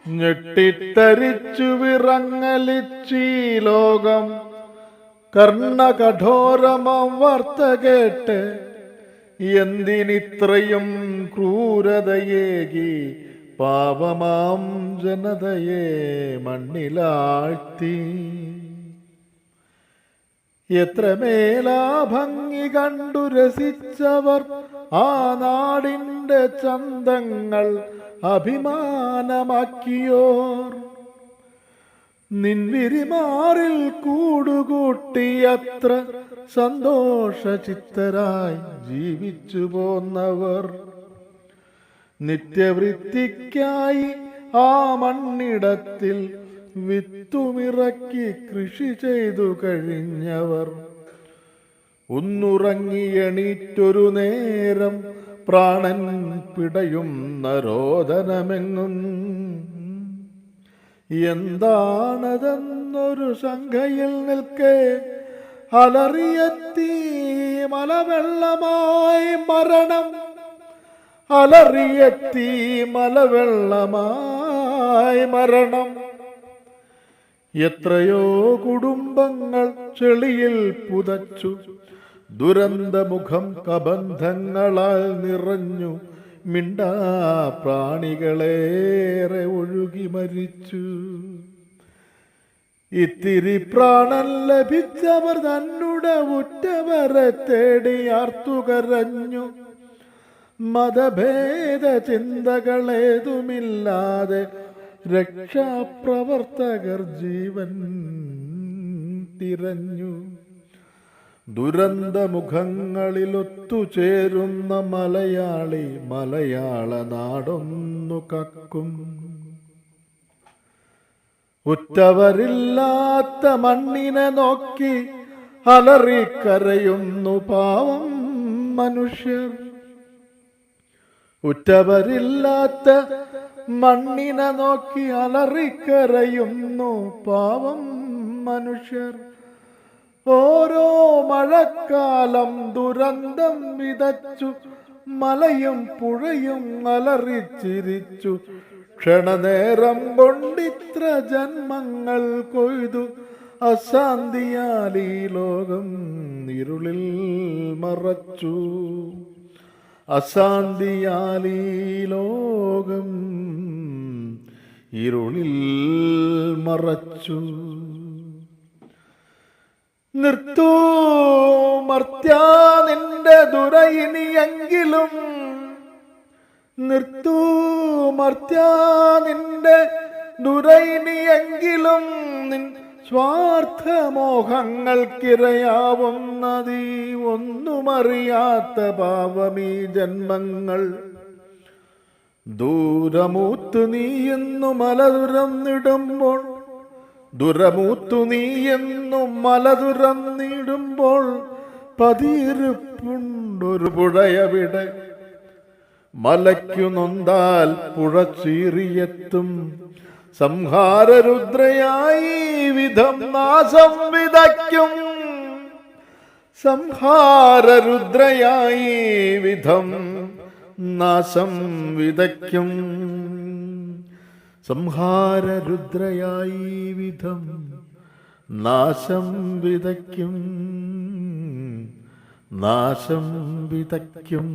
ഞെട്ടിത്തരിച്ചു വിറങ്ങലിച്ചീ ലോകം കർണകഠോരമാം വാർത്ത കേട്ട് എന്തിനിത്രയും ക്രൂരതയേകി പാപമാം ജനതയെ മണ്ണിലാഴ്ത്തി. എത്രമേലാ ഭംഗി കണ്ടു രസിച്ചവർ ആ നാടിൻ്റെ ചന്തങ്ങൾ അഭിമാനമാക്കിയോർ. നിൻവിരിമാറിൽ കൂടുകൂട്ടിയത്ര സന്തോഷചിത്തരായി ജീവിച്ചു പോന്നവർ നിത്യവൃത്തിക്കായി ആ മണ്ണിടത്തിൽ വിത്തുമിറക്കി കൃഷി ചെയ്തു കഴിഞ്ഞവർ ഒന്നുറങ്ങി എണീറ്റൊരു നേരം പ്രാണൻ പിടയുന്ന രോദനമെങ്ങും. എന്താണതെന്നൊരു ശങ്കയിൽ നിൽക്കെ അലറിയെത്തി മലവെള്ളമായി മരണം. അലറിയെത്തി മലവെള്ളമായി മരണം. എത്രയോ കുടുംബങ്ങൾ ചെളിയിൽ പുതച്ചു. ദുരന്തമുഖം കബന്ധങ്ങളാൽ നിറഞ്ഞു. മിണ്ടാ പ്രാണികളേറെ ഒഴുകി മരിച്ചു. ഇത്തിരി പ്രാണൻ ലഭിച്ചവർ തന്നുടെ ഉറ്റവരെ തേടി ആർത്തുകരഞ്ഞു. മതഭേദ ചിന്തകളേതുമില്ലാതെ രക്ഷാപ്രവർത്തകർ ജീവൻ തിരഞ്ഞു. ദുരന്തമുഖങ്ങളിലൊത്തുചേരുന്ന മലയാളി മലയാള നാടൊന്നു കക്കും. ഉറ്റവരില്ലാത്ത മണ്ണിനെ നോക്കി അലറിക്കരയുന്നു പാവം മനുഷ്യർ. ഉറ്റവരില്ലാത്ത മണ്ണിനെ നോക്കി അലറിക്കരയുന്നു പാവം മനുഷ്യർ. ഓരോ മഴക്കാലം ദുരന്തം വിതച്ചു. മലയും പുഴയും അലറിച്ചിരിച്ചു. ക്ഷണനേരം കൊണ്ടിത്ര ജന്മങ്ങൾ കൊയ്തു. അശാന്തിയാൽ ഈ ലോകം ഇരുളിൽ മറച്ചു. അശാന്തിയാൽ ഈ ലോകം ഇരുളിൽ മറച്ചു. നിർത്തൂ മർത്യാ നിന്റെ ദുരയിനിയെങ്കിലും. നിർത്തൂ മർത്യാ നിന്റെ ദുരയിനിയെങ്കിലും. നിൻ സ്വാർത്ഥമോഹങ്ങൾക്കിരയാവുന്നതീ ഒന്നുമറിയാത്ത പാവമീ ജന്മങ്ങൾ. ദൂരമൂത്തു നീയെന്നു മലതുരന്നിടുമ്പോൾ. ദുരമൂത്തു നീയെന്നും മലതുരന്നിടുമ്പോൾ പതിയിരിപ്പുണ്ടൊരു പുഴയവിടെ. മലയ്ക്കു നൊന്താൽ പുഴ ചീറിയെത്തും. സംഹാരരുദ്രയായി വിധം നാശം വിതയ്ക്കും. സംഹാരരുദ്രയായി വിധം നാശം വിതയ്ക്കും. സംഹാരരുദ്രയായി വിധം നാശം വിതയ്ക്കും. നാശം വിതയ്ക്കും.